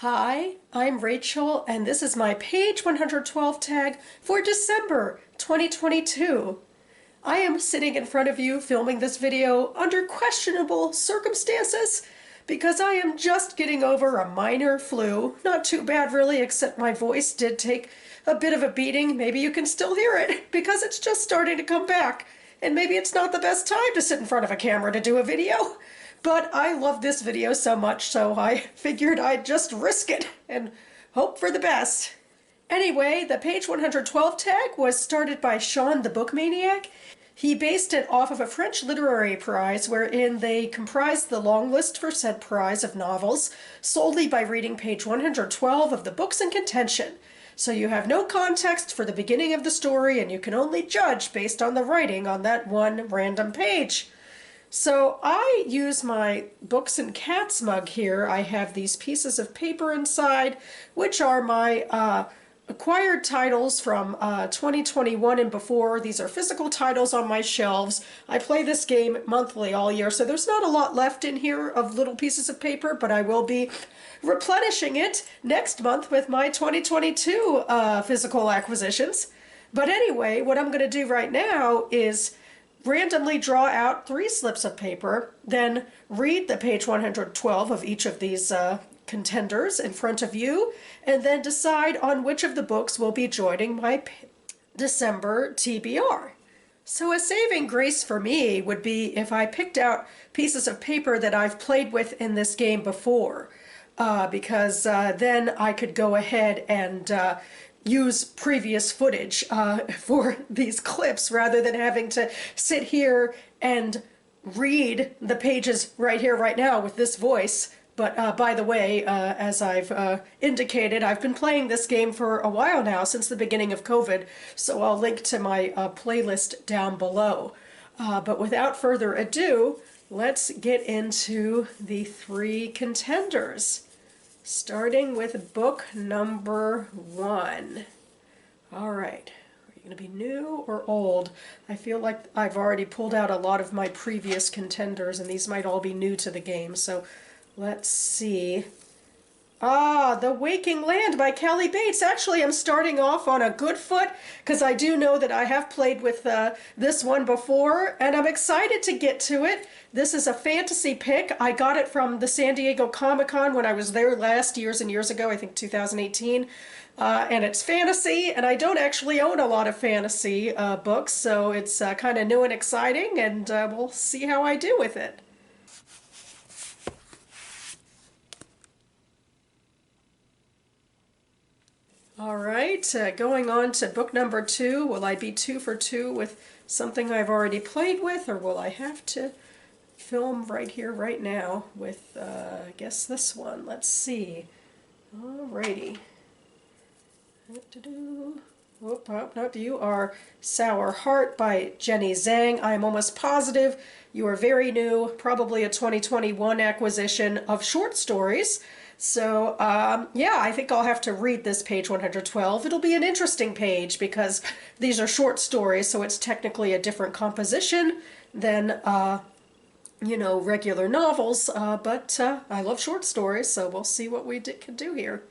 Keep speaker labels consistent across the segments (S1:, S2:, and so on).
S1: Hi, I'm Rachel, and this is my page 112 tag for December 2022. I am sitting in front of you filming this video under questionable circumstances because I am just getting over a minor flu. Not too bad really, except my voice did take a bit of a beating. Maybe you can still hear it because it's just starting to come back. And maybe it's not the best time to sit in front of a camera to do a video. But I love this video so much, so I figured I'd just risk it and hope for the best. Anyway, the page 112 tag was started by Sean the Book Maniac. He based it off of a French literary prize wherein they comprised the long list for said prize of novels solely by reading page 112 of the books in contention. So you have no context for the beginning of the story and you can only judge based on the writing on that one random page. So I use my Books and Cats mug here. I have these pieces of paper inside, which are my acquired titles from 2021 and before. These are physical titles on my shelves. I play this game monthly all year, so there's not a lot left in here of little pieces of paper, but I will be replenishing it next month with my 2022 physical acquisitions. But anyway, what I'm going to do right now is randomly draw out 3 slips of paper, then read the page 112 of each of these contenders in front of you, and then decide on which of the books will be joining my December TBR. So a saving grace for me would be if I picked out pieces of paper that I've played with in this game before, because then I could go ahead and use previous footage for these clips rather than having to sit here and read the pages right here, right now with this voice. But by the way, as I've indicated, I've been playing this game for a while now, since the beginning of COVID, so I'll link to my playlist down below. But without further ado, let's get into the 3 contenders. Starting with book number 1. All right, are you going to be new or old? I feel like I've already pulled out a lot of my previous contenders, and these might all be new to the game, so let's see. The Waking Land by Kelly Bates. Actually, I'm starting off on a good foot because I do know that I have played with this one before, and I'm excited to get to it. This is a fantasy pick. I got it from the San Diego Comic-Con when I was there last years and years ago, I think 2018. And it's fantasy, and I don't actually own a lot of fantasy books, so it's kind of new and exciting, and we'll see how I do with it. All right, going on to book number 2. Will I be 2 for 2 with something I've already played with, or will I have to film right here, right now with, I guess, this one? Let's see. All righty. Whoop, nope, you are Sour Heart by Jenny Zhang. I am almost positive you are very new, probably a 2021 acquisition of short stories. So, yeah, I think I'll have to read this page 112. It'll be an interesting page because these are short stories, so it's technically a different composition than, you know, regular novels. But I love short stories, so we'll see what we can do here.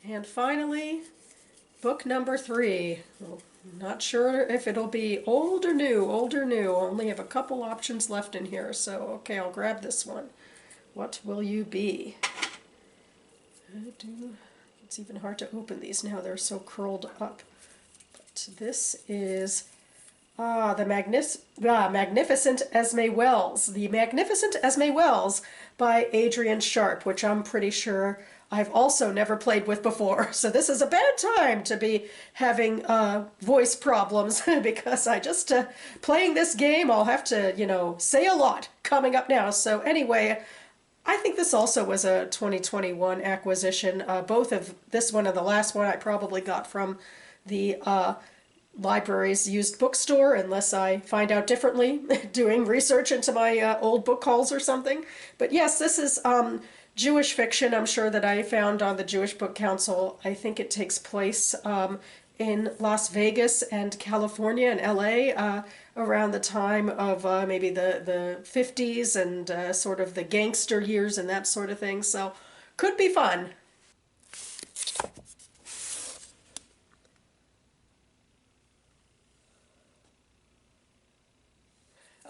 S1: And finally, book number 3. Well, not sure if it'll be old or new, Only have a couple options left in here, so okay, I'll grab this one. What will you be? It's even hard to open these now, they're so curled up. But this is the Magnificent Esme Wells. The Magnificent Esme Wells by Adrian Sharp, which I'm pretty sure I've also never played with before. So this is a bad time to be having voice problems because I just, playing this game, I'll have to, you know, say a lot coming up now. So anyway, I think this also was a 2021 acquisition. Both of this one and the last one I probably got from the library's used bookstore, unless I find out differently doing research into my old book hauls or something. But yes, this is Jewish fiction, I'm sure, that I found on the Jewish Book Council. I think it takes place in Las Vegas and California and LA around the time of maybe the 50s and sort of the gangster years and that sort of thing. So could be fun.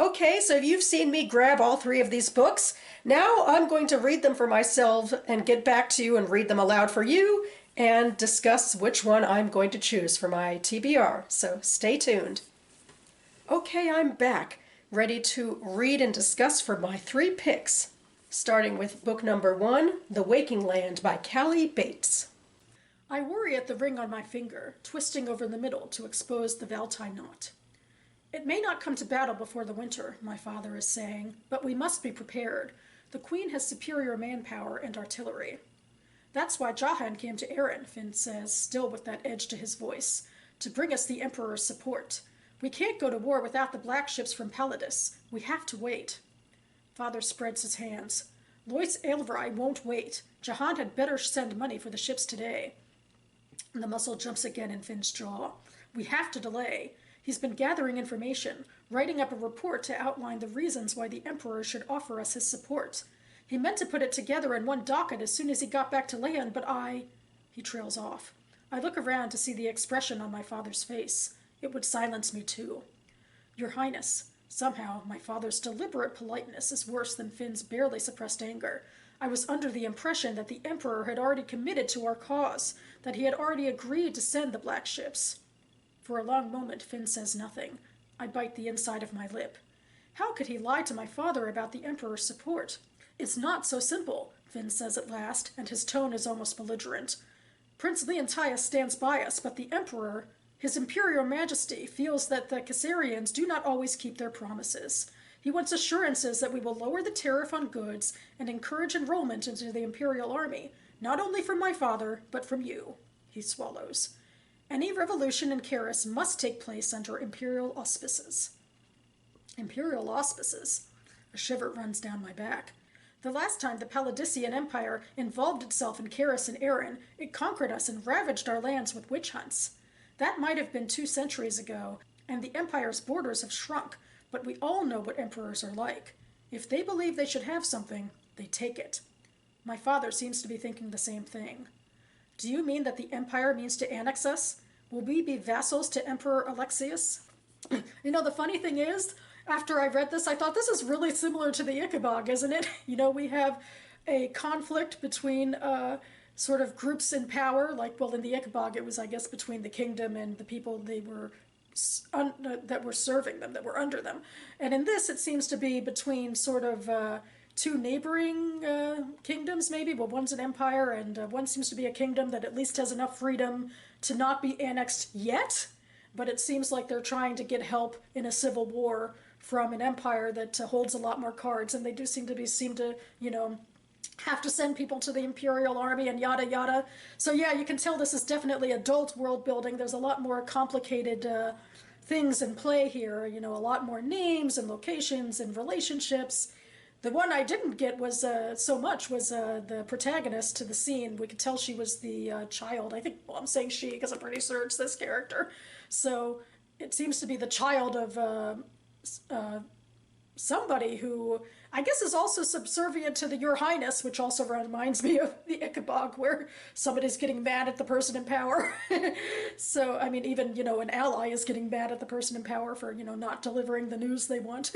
S1: Okay, so you've seen me grab all three of these books. Now I'm going to read them for myself and get back to you and read them aloud for you and discuss which one I'm going to choose for my TBR. So stay tuned. Okay, I'm back, ready to read and discuss for my three picks, starting with book number 1, The Waking Land by Callie Bates. I worry at the ring on my finger, twisting over the middle to expose the Valentine knot. It may not come to battle before the winter, my father is saying, but we must be prepared. The Queen has superior manpower and artillery. That's why Jahan came to Erin, Finn says, still with that edge to his voice, to bring us the Emperor's support. We can't go to war without the black ships from Paladis. We have to wait. Father spreads his hands. Lois Aelvrai won't wait. Jahan had better send money for the ships today. The muscle jumps again in Finn's jaw. We have to delay. He's been gathering information, writing up a report to outline the reasons why the Emperor should offer us his support. He meant to put it together in one docket as soon as he got back to Leon, but He trails off. I look around to see the expression on my father's face. It would silence me too. Your Highness. Somehow, my father's deliberate politeness is worse than Finn's barely suppressed anger. I was under the impression that the Emperor had already committed to our cause, that he had already agreed to send the black ships. For a long moment, Finn says nothing. I bite the inside of my lip. How could he lie to my father about the Emperor's support? It's not so simple, Finn says at last, and his tone is almost belligerent. Prince Leontius stands by us, but the Emperor, His Imperial Majesty, feels that the Caesarians do not always keep their promises. He wants assurances that we will lower the tariff on goods and encourage enrollment into the Imperial Army, not only from my father, but from you. He swallows. Any revolution in Caris must take place under imperial auspices. Imperial auspices? A shiver runs down my back. The last time the Paladician Empire involved itself in Caris and Erin, it conquered us and ravaged our lands with witch hunts. That might have been 2 centuries ago, and the Empire's borders have shrunk, but we all know what emperors are like. If they believe they should have something, they take it. My father seems to be thinking the same thing. Do you mean that the Empire means to annex us? Will we be vassals to Emperor Alexius? The funny thing is, after I read this, I thought this is really similar to the Ichabod, isn't it? We have a conflict between sort of groups in power, in the Ichabod it was, I guess, between the kingdom and the people that were serving them, that were under them. And in this, it seems to be between sort of 2 neighboring kingdoms, maybe. Well, one's an empire, and one seems to be a kingdom that at least has enough freedom to not be annexed yet, but it seems like they're trying to get help in a civil war from an empire that holds a lot more cards, and they do seem to have to send people to the Imperial Army and yada yada. So yeah, you can tell this is definitely adult world building. There's a lot more complicated things in play here, a lot more names and locations and relationships. The one I didn't get was the protagonist to the scene. We could tell she was the child. I'm saying she because I'm pretty sure it's this character. So it seems to be the child of somebody who I guess is also subservient to the Your Highness, which also reminds me of the Ichabod, where somebody's getting mad at the person in power. So, even, an ally is getting mad at the person in power for, not delivering the news they want.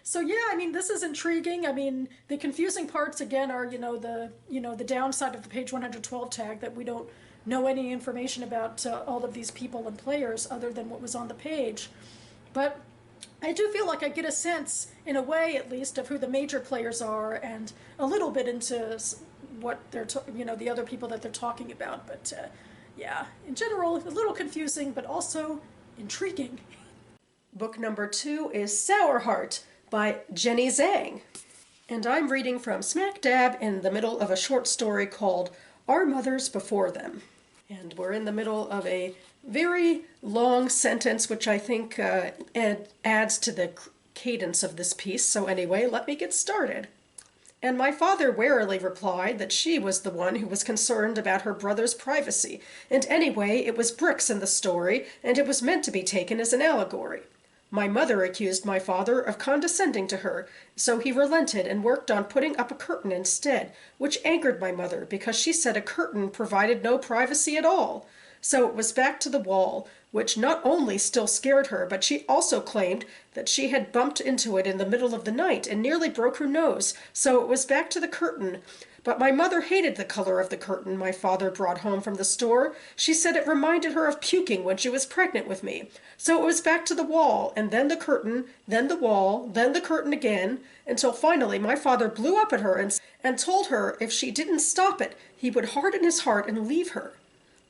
S1: So, yeah, this is intriguing. The confusing parts, again, are, the downside of the page 112 tag, that we don't know any information about all of these people and players other than what was on the page. But I do feel like I get a sense, in a way at least, of who the major players are, and a little bit into what they're, the other people that they're talking about. But yeah, in general, a little confusing, but also intriguing. Book number 2 is Sour Heart by Jenny Zhang, and I'm reading from smack dab in the middle of a short story called Our Mothers Before Them. And we're in the middle of a very long sentence, which I think adds to the cadence of this piece. So anyway, let me get started. and my father warily replied that she was the one who was concerned about her brother's privacy, and anyway it was bricks in the story, and it was meant to be taken as an allegory. My mother accused my father of condescending to her, so he relented and worked on putting up a curtain instead, which angered my mother because she said a curtain provided no privacy at all. So it was back to the wall, which not only still scared her, but she also claimed that she had bumped into it in the middle of the night and nearly broke her nose, so it was back to the curtain. But my mother hated the color of the curtain my father brought home from the store. She said it reminded her of puking when she was pregnant with me. So it was back to the wall, and then the curtain, then the wall, then the curtain again, until finally my father blew up at her and told her if she didn't stop it, he would harden his heart and leave her.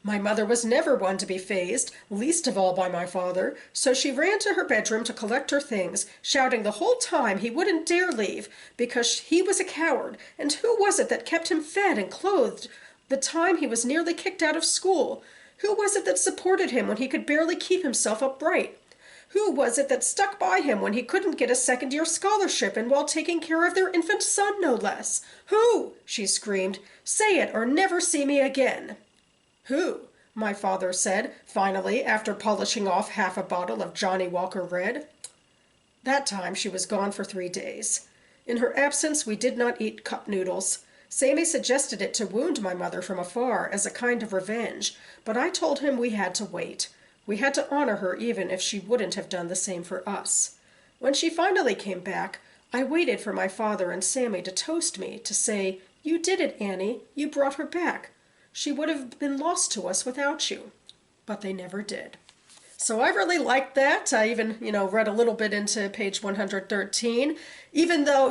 S1: My mother was never one to be fazed, least of all by my father, so she ran to her bedroom to collect her things, shouting the whole time he wouldn't dare leave, because he was a coward, and who was it that kept him fed and clothed the time he was nearly kicked out of school? Who was it that supported him when he could barely keep himself upright? Who was it that stuck by him when he couldn't get a second-year scholarship and while taking care of their infant son, no less? Who? She screamed. Say it or never see me again. Who? My father said, finally, after polishing off half a bottle of Johnny Walker Red. That time she was gone for 3 days. In her absence we did not eat cup noodles. Sammy suggested it to wound my mother from afar as a kind of revenge, but I told him we had to wait. We had to honor her even if she wouldn't have done the same for us. When she finally came back, I waited for my father and Sammy to toast me, to say, "You did it, Annie. You brought her back. She would have been lost to us without you." But they never did. So I really liked that. I even, read a little bit into page 113, even though,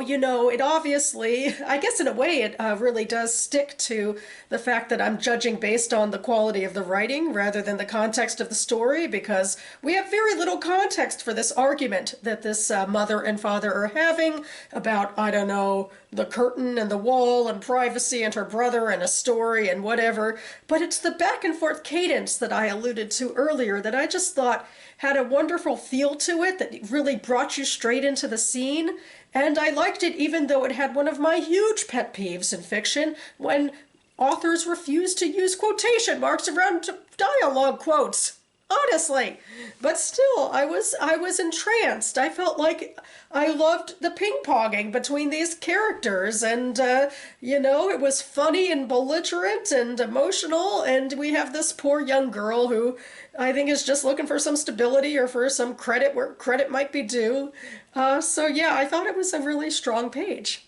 S1: it obviously, I guess in a way, it really does stick to the fact that I'm judging based on the quality of the writing rather than the context of the story, because we have very little context for this argument that this mother and father are having about, I don't know, the curtain and the wall and privacy and her brother and a story and whatever. But it's the back and forth cadence that I alluded to earlier that I just thought had a wonderful feel to it that really brought you straight into the scene. And I liked it even though it had one of my huge pet peeves in fiction, when authors refuse to use quotation marks around dialogue quotes. Honestly. But still, I was entranced. I felt like I loved the ping-ponging between these characters, and, it was funny and belligerent and emotional, and we have this poor young girl who I think is just looking for some stability or for some credit where credit might be due. So yeah, I thought it was a really strong page.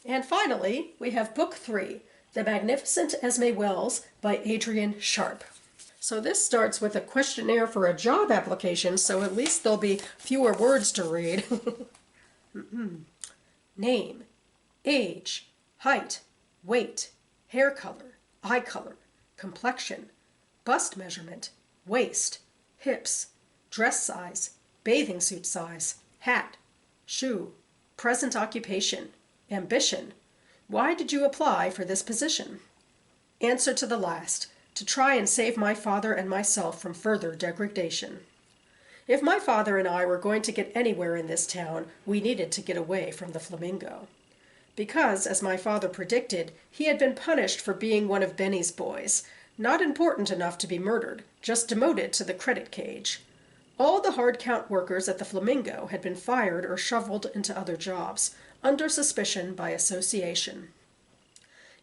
S1: And finally, we have Book 3, The Magnificent Esme Wells by Adrian Sharp. So this starts with a questionnaire for a job application, so at least there'll be fewer words to read. Name, age, height, weight, hair color, eye color, complexion, bust measurement, waist, hips, dress size, bathing suit size, hat, shoe, present occupation, ambition. Why did you apply for this position? Answer to the last. To try and save my father and myself from further degradation. If my father and I were going to get anywhere in this town, we needed to get away from the Flamingo. Because, as my father predicted, he had been punished for being one of Benny's boys, not important enough to be murdered, just demoted to the credit cage. All the hard count workers at the Flamingo had been fired or shoveled into other jobs, under suspicion by association.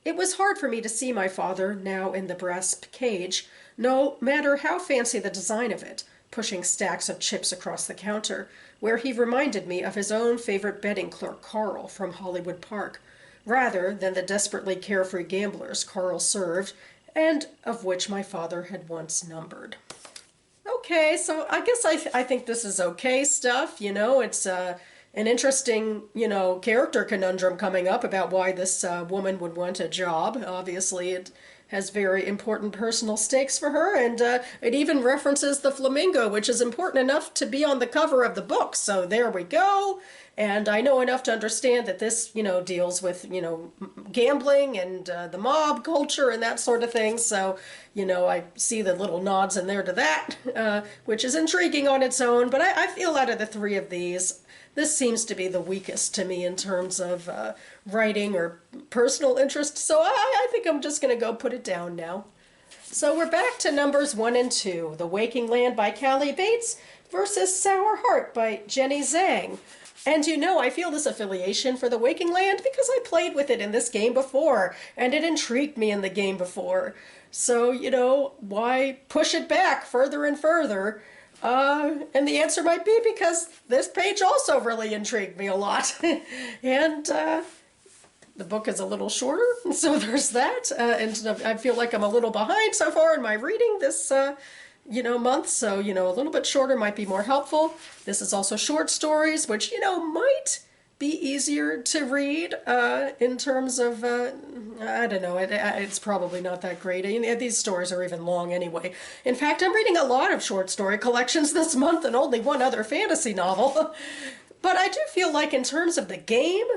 S1: It was hard for me to see my father, now in the brass cage, no matter how fancy the design of it, pushing stacks of chips across the counter, where he reminded me of his own favorite betting clerk, Carl, from Hollywood Park, rather than the desperately carefree gamblers Carl served, and of which my father had once numbered. Okay, so I guess I think this is okay stuff, it's an interesting, character conundrum coming up about why this woman would want a job. Obviously, it has very important personal stakes for her, and it even references the Flamingo, which is important enough to be on the cover of the book. So there we go. And I know enough to understand that this, deals with, gambling and the mob culture and that sort of thing. So, I see the little nods in there to that, which is intriguing on its own. But I feel out of the three of these, this seems to be the weakest to me in terms of writing or personal interest. So I think I'm just going to go put it down now. So we're back to numbers 1 and 2, The Waking Land by Callie Bates versus Sour Heart by Jenny Zhang. And I feel this affiliation for The Waking Land because I played with it in this game before, and it intrigued me in the game before. So, why push it back further and further? And the answer might be because this page also really intrigued me a lot. And the book is a little shorter, so there's that. And I feel like I'm a little behind so far in my reading this month, so, a little bit shorter might be more helpful. This is also short stories, which, might be easier to read in terms of, I don't know, it's probably not that great. These stories are even long anyway. In fact, I'm reading a lot of short story collections this month and only one other fantasy novel. But I do feel like in terms of the game,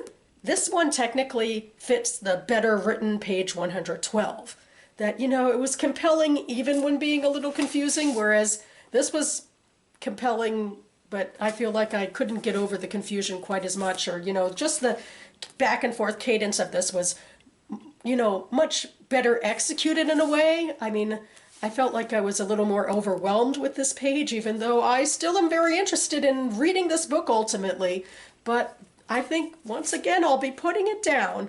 S1: this one technically fits the better written page 112. That, it was compelling even when being a little confusing, whereas this was compelling, but I feel like I couldn't get over the confusion quite as much, or, just the back and forth cadence of this was, much better executed in a way. I mean, I felt like I was a little more overwhelmed with this page, even though I still am very interested in reading this book ultimately. But I think, once again, I'll be putting it down.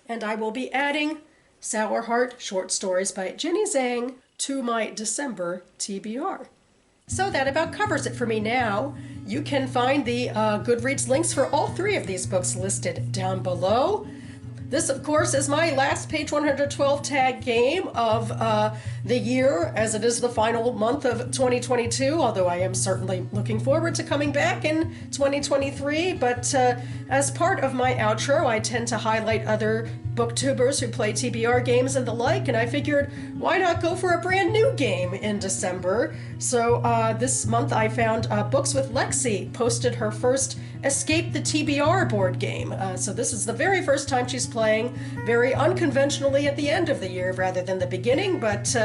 S1: And I will be adding Sour Heart Short Stories by Jenny Zhang to my December TBR. So that about covers it for me now. You can find the Goodreads links for all three of these books listed down below. This, of course, is my last page 112 tag game of the year, as it is the final month of 2022, although I am certainly looking forward to coming back in 2023. But as part of my outro, I tend to highlight other booktubers who play TBR games and the like, and I figured, why not go for a brand new game in December? So this month I found Books with Lexi posted her first Escape the TBR board game. So this is the very first time she's playing, very unconventionally at the end of the year rather than the beginning, but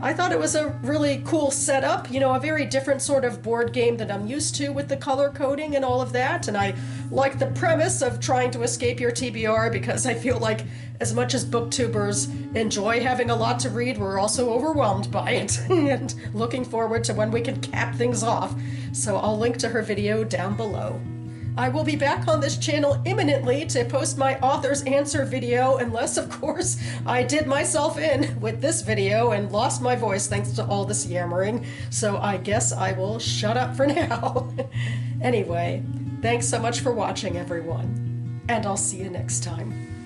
S1: I thought it was a really cool setup, a very different sort of board game that I'm used to with the color coding and all of that, and I like the premise of trying to escape your TBR because I feel like as much as booktubers enjoy having a lot to read, we're also overwhelmed by it and looking forward to when we can cap things off. So I'll link to her video down below. I will be back on this channel imminently to post my author's answer video, unless, of course, I did myself in with this video and lost my voice thanks to all this yammering. So I guess I will shut up for now. Anyway, thanks so much for watching, everyone, and I'll see you next time.